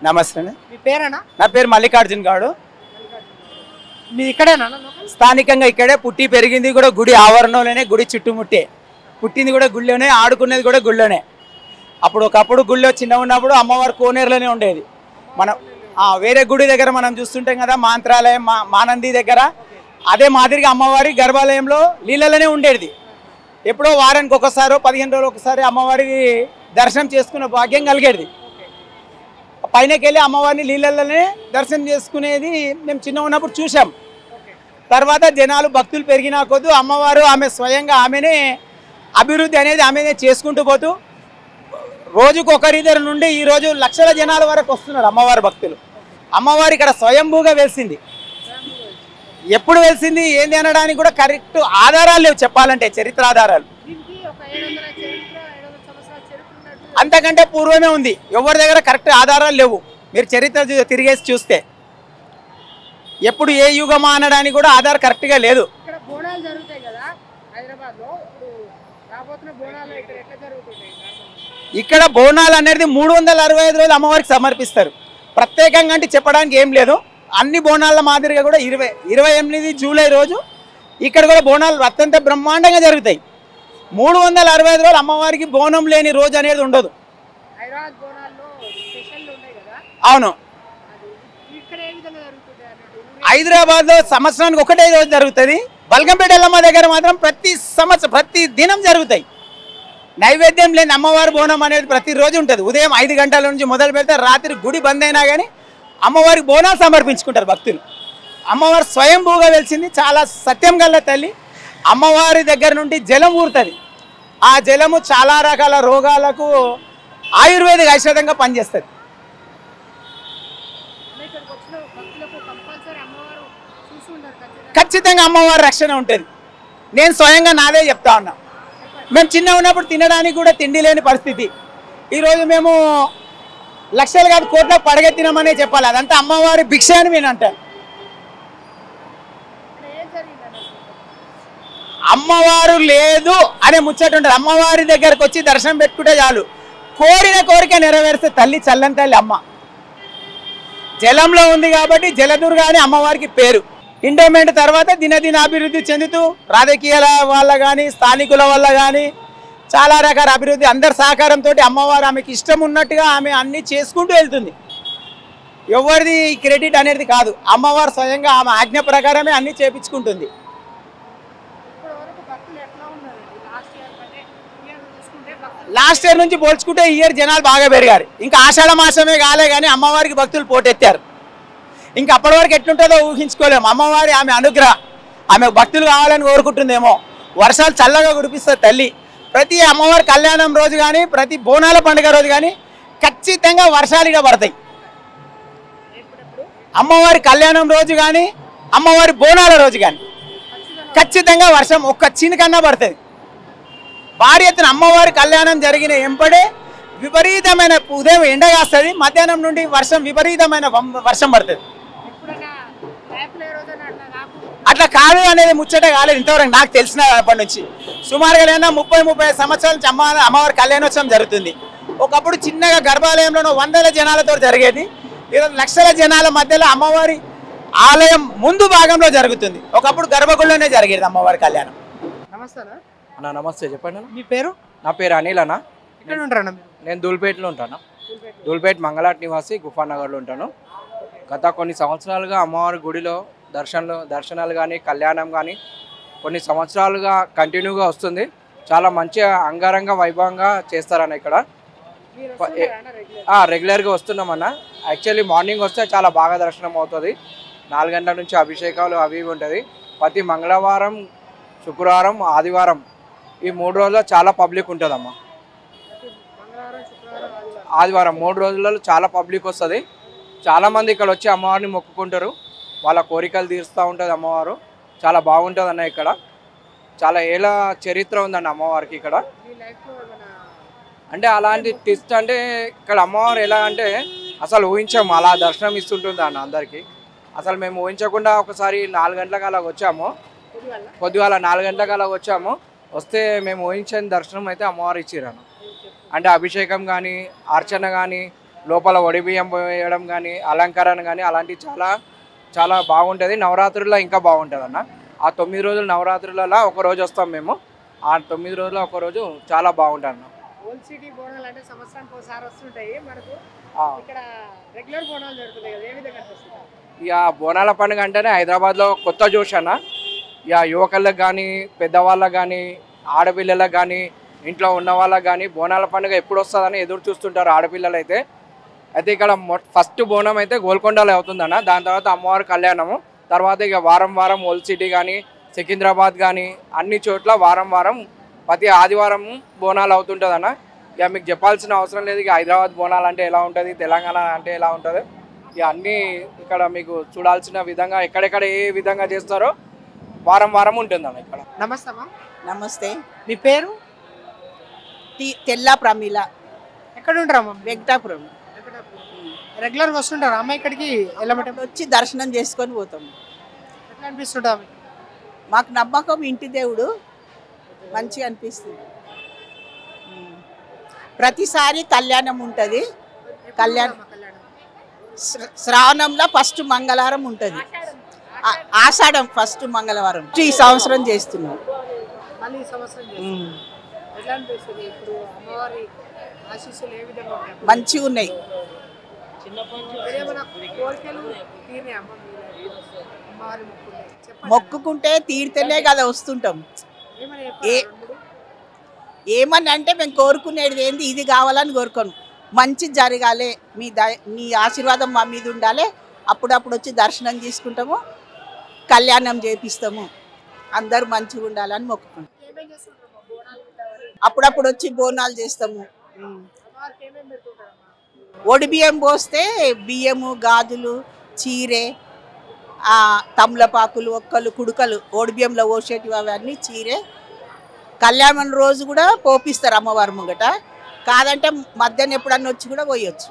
నమస్తే. మీ పేరేనా? నా పేరు మల్లికార్జున్ గౌడ్. మీ ఇక్కడేనా? స్థానికంగా ఇక్కడే పుట్టి పెరిగింది కూడా గుడి ఆవరణలోనే, గుడి చుట్టుముట్టే. పుట్టింది కూడా గుళ్ళోనే, ఆడుకునేది కూడా గుళ్ళోనే. ఒకప్పుడు గుళ్ళో చిన్న ఉన్నప్పుడు అమ్మవారు కోనేరులోనే ఉండేది. మనం వేరే గుడి దగ్గర మనం చూస్తుంటాం కదా, మంత్రాలయం మానంది దగ్గర, అదే మాదిరిగా అమ్మవారి గర్భాలయంలో నీళ్ళలోనే ఉండేది. ఎప్పుడో వారానికి ఒకసారో 15 రోజులు ఒకసారి అమ్మవారి దర్శనం చేసుకునే భాగ్యం కలిగేది. పైనకి వెళ్ళి అమ్మవారిని నీళ్ళలోనే దర్శనం చేసుకునేది మేము చిన్న ఉన్నప్పుడు చూసాం. తర్వాత జనాలు భక్తులు పెరిగినా కొద్దు అమ్మవారు ఆమె స్వయంగా ఆమెనే అభివృద్ధి అనేది ఆమెనే చేసుకుంటూ పోతూ రోజుకు ఒకరిద్దరు నుండి ఈరోజు లక్షల జనాల వరకు వస్తున్నారు అమ్మవారి భక్తులు. అమ్మవారి ఇక్కడ స్వయంభూగా వెలిసింది. ఎప్పుడు వెలిసింది ఏంది అనడానికి కూడా కరెక్ట్ ఆధారాలు లేవు చెప్పాలంటే, చరిత్ర ఆధారాలు. అంతకంటే పూర్వమే ఉంది, ఎవరి దగ్గర కరెక్ట్ ఆధారాలు లేవు. మీరు చరిత్ర తిరిగేసి చూస్తే ఎప్పుడు ఏ యుగమా అనడానికి కూడా ఆధార్ కరెక్ట్గా లేదు. ఇక్కడ బోనాలు అనేది 365 రోజులు అమ్మవారికి సమర్పిస్తారు. ప్రత్యేకంగా అంటే చెప్పడానికి ఏం లేదు. అన్ని బోనాల మాదిరిగా కూడా 28 జూలై రోజు ఇక్కడ కూడా బోనాలు అత్యంత బ్రహ్మాండంగా జరుగుతాయి. 365 రోజులు అమ్మవారికి బోనం లేని రోజు అనేది ఉండదు. అవును, హైదరాబాద్లో సంవత్సరానికి ఒకటే రోజు జరుగుతుంది. బల్కంపేట ఎల్లమ్మ దగ్గర మాత్రం ప్రతి దినం జరుగుతాయి. నైవేద్యం లేని అమ్మవారి బోనం అనేది ప్రతిరోజు ఉంటుంది. ఉదయం 5 గంటల నుంచి మొదలు పెడితే రాత్రి గుడి బంద్ అయినా కానీ అమ్మవారికి బోనాలు సమర్పించుకుంటారు భక్తులు. అమ్మవారు స్వయంభూగా వెలిసింది, చాలా సత్యం గల్ల తల్లి. అమ్మవారి దగ్గర నుండి జలం ఊరుతుంది. ఆ జలము చాలా రకాల రోగాలకు ఆయుర్వేదిక ఔషధంగా పనిచేస్తుంది. ఖచ్చితంగా అమ్మవారి రక్షణ ఉంటుంది. నేను స్వయంగా నాదే చెప్తా ఉన్నా. మేము చిన్న ఉన్నప్పుడు తినడానికి కూడా తిండి లేని పరిస్థితి. ఈరోజు మేము లక్షలు కాదు కోట్ల పడగెత్తినామనే చెప్పాలి. అదంతా అమ్మవారి భిక్ష అని నేను అంటాను. అమ్మవారు లేదు అనే ముచ్చట ఉంటుంది. అమ్మవారి దగ్గరకు వచ్చి దర్శనం పెట్టుకుంటే చాలు, కోరిన కోరిక నెరవేరిస్తే తల్లి చల్లని తల్లి అమ్మ. జలంలో ఉంది కాబట్టి జలదుర్గ అని అమ్మవారికి పేరు. ఇండోమెంట్ తర్వాత దినదిన అభివృద్ధి చెందుతూ రాజకీయాల వల్ల కానీ స్థానికుల వల్ల కానీ చాలా రకాల అభివృద్ధి అందరి సహకారంతో అమ్మవారు ఆమెకి ఇష్టం ఉన్నట్టుగా ఆమె అన్నీ చేసుకుంటూ వెళ్తుంది. ఎవరిది క్రెడిట్ అనేది కాదు, అమ్మవారు స్వయంగా ఆమె ఆజ్ఞ ప్రకారమే అన్నీ చేపించుకుంటుంది. లాస్ట్ ఇయర్ నుంచి పోల్చుకుంటే ఈ ఇయర్ జనాలు బాగా పెరిగారు. ఇంకా ఆషాఢ మాసమే కాలే కానీ అమ్మవారికి భక్తులు పోటెత్తారు. ఇంకా అప్పటి వరకు ఎట్లుంటుందో ఊహించుకోలేము. అమ్మవారి ఆమె అనుగ్రహం, ఆమె భక్తులు కావాలని కోరుకుంటుందేమో. వర్షాలు చల్లగా కురిపిస్తుంది తల్లి. ప్రతి అమ్మవారి కళ్యాణం రోజు కానీ ప్రతి బోనాల పండుగ రోజు కానీ ఖచ్చితంగా వర్షాలుగా పడతాయి. అమ్మవారి కళ్యాణం రోజు కానీ అమ్మవారి బోనాల రోజు కానీ ఖచ్చితంగా వర్షం ఒక్క చినుకన్నా పడుతుంది. భారీ ఎత్తున అమ్మవారి కళ్యాణం జరిగిన ఎంపడే విపరీతమైన ఉదయం ఎండ కాస్తుంది, మధ్యాహ్నం నుండి వర్షం విపరీతమైన వర్షం పడుతుంది. అట్లా కాదు అనేది ముచ్చట కాలేదు ఇంతవరకు నాకు తెలిసినప్పటి నుంచి. సుమారుగా 30-35 సంవత్సరాల నుంచి అమ్మవారి కళ్యాణోత్సవం జరుగుతుంది. ఒకప్పుడు చిన్నగా గర్భాలయంలో వందల జనాలతో జరిగేది. ఈరోజు లక్షల జనాల మధ్యలో అమ్మవారి ఆలయం ముందు భాగంలో జరుగుతుంది. ఒకప్పుడు గర్భగుడిలోనే జరిగేది అమ్మవారి కళ్యాణం. నమస్తే అన్న. నమస్తే, చెప్పండి. మీ పేరు? నా పేరు అనిల్ అన్న. ఇక్కడ ఉంటారన్న? నేను దూల్పేటలో ఉంటాను. దూల్పేట మంగళాట్ నివాసి గుఫానగర్లో ఉంటాను. గత కొన్ని సంవత్సరాలుగా అమ్మవారి గుడిలో దర్శనాలు కానీ కళ్యాణం కానీ కొన్ని సంవత్సరాలుగా కంటిన్యూగా వస్తుంది. చాలా మంచిగా అంగరంగ వైభవంగా చేస్తారన్న ఇక్కడ. రెగ్యులర్గా వస్తున్నామన్న. యాక్చువల్లీ మార్నింగ్ వస్తే చాలా బాగా దర్శనం అవుతుంది. 4 గంటల నుంచి అభిషేకాలు అవి ఇవి ఉంటుంది. ప్రతి మంగళవారం, శుక్రవారం, ఆదివారం ఈ 3 రోజుల్లో చాలా పబ్లిక్ ఉంటుందమ్మా. ఆదివారం 3 రోజులలో చాలా పబ్లిక్ వస్తుంది. చాలామంది ఇక్కడ వచ్చి అమ్మవారిని మొక్కుకుంటారు. వాళ్ళ కోరికలు తీరుస్తూ ఉంటుంది అమ్మవారు. చాలా బాగుంటుంది అన్న. ఇక్కడ చాలా ఏళ్ళ చరిత్ర ఉందన్న అమ్మవారికి ఇక్కడ. అంటే అలాంటి ట్విస్ట్ అంటే ఇక్కడ అమ్మవారు ఎలా అంటే అసలు ఊహించాము అలా దర్శనం ఇస్తుంటుంది అన్న అందరికీ. అసలు మేము ఊహించకుండా ఒకసారి 4 గంటలకు అలా వచ్చాము. పొద్దుగాల 4 గంటలకు అలా వచ్చాము. వస్తే మేము ఊహించని దర్శనం అయితే అమ్మవారు ఇచ్చిరన్న. అంటే అభిషేకం కానీ అర్చన కానీ లోపల వడి బియ్యం పోయడం కానీ అలంకరణ కానీ అలాంటివి చాలా చాలా బాగుంటుంది. నవరాత్రుల్లో ఇంకా బాగుంటుంది అన్న. ఆ 9 రోజులు నవరాత్రులలో ఒక రోజు వస్తాం మేము. ఆ 9 రోజుల్లో ఒక రోజు చాలా బాగుంటుంది అన్న. ఓల్డ్ సిటీ బోనాలు అంటే సంవత్సరానికి ఒకసారి వస్తుంటాయి మనకు. ఆ, ఇక్కడ రెగ్యులర్ బోనాలు జరుగుతాయి కదా, ఏ విధంగా అనిపిస్తుంది? ఇక బోనాల పండుగ అంటేనే హైదరాబాద్లో కొత్త జోష్ అన్న. ఇక యువకులకు కానీ పెద్దవాళ్ళకి కానీ ఆడపిల్లలకు కానీ ఇంట్లో ఉన్న వాళ్ళకి కానీ బోనాల పండుగ ఎప్పుడు వస్తుందని ఎదురు చూస్తుంటారు ఆడపిల్లలు అయితే. ఇక్కడ ఫస్ట్ బోనం అయితే గోల్కొండలో అవుతుందన్న. దాని తర్వాత అమ్మవారి కళ్యాణము, తర్వాత ఇక వారం వారం ఓల్డ్ సిటీ కానీ సికింద్రాబాద్ కానీ అన్ని చోట్ల వారం వారం ప్రతి ఆదివారం బోనాలు అవుతుంటుందన్న. ఇక మీకు చెప్పాల్సిన అవసరం లేదు. ఇక హైదరాబాద్ బోనాలు అంటే ఎలా ఉంటుంది, తెలంగాణ అంటే ఎలా ఉంటుంది, ఇక అన్నీ ఇక్కడ మీకు చూడాల్సిన విధంగా ఎక్కడెక్కడ ఏ విధంగా చేస్తారో వారం వారం ఉంటుందన్న ఇక్కడ. నమస్తే అమ్మా. నమస్తే. మీ పేరు? తెల్లా ప్రమీల, ఎక్కడ ఉంటారమ్మా? వెంకటాపురం. రెగ్యులర్గా వస్తుంటారు అమ్మ ఇక్కడికి? వెళ్ళమంటే వచ్చి దర్శనం చేసుకొని పోతాం. ఎట్లా అనిపిస్తుంటా మీకు? మాకు నమ్మకం, ఇంటి దేవుడు మంచిగా అనిపిస్తుంది. ప్రతిసారి కళ్యాణం ఉంటుంది. కళ్యాణం శ్రావణంలో ఫస్ట్ మంగళవారం ఉంటుంది. ఆషాఢం ఫస్ట్ మంగళవారం. ఈ సంవత్సరం చేస్తున్నాం. మళ్ళీ ఈ సంవత్సరం చేస్తున్నారు. ఎట్లా అనిపిస్తుంది? ఇప్పుడు అమ్మవారి ఆశీస్సులు ఏ విధంగా ఉంటాయి? మంచిగా ఉన్నాయి. ఏమైనా కోరికలు తీరినాయి అమ్మ మీరు? అమ్మవారి మొక్కులు చెప్పండి. మొక్కుకుంటే తీరితేనే కదా వస్తుంటాం. ఏమని ఏ- ఏమని అంటే మేము కోరుకునేది ఏంది, ఇది కావాలని కోరుకోను. మంచి జరగాలి, మీ ఆశీర్వాదం మా మీద ఉండాలి. అప్పుడప్పుడు వచ్చి దర్శనం చేసుకుంటాము, కళ్యాణం చేపిస్తాము, అందరూ మంచిగా ఉండాలని మొక్కుకుంటాం. ఏమేం చేస్తుంటారు అమ్మ? బోనాలు ఉంటారు, అప్పుడప్పుడు వచ్చి బోనాలు చేస్తాము. అమ్మవారికి ఏమేమి పెడుతుంటారమ్మా? ఒడి బియ్యం పోస్తే బియ్యము, గాజులు, చీరే, తమలపాకులు, ఒక్కలు, కుడుకలు ఒడి బియ్యంలో పోసేటివి అవన్నీ చీరే. కళ్యాణం రోజు కూడా పోపిస్తారు అమ్మవారి ముంగట. కాదంటే మధ్యాహ్నం ఎప్పుడన్నా వచ్చి కూడా పోయొచ్చు.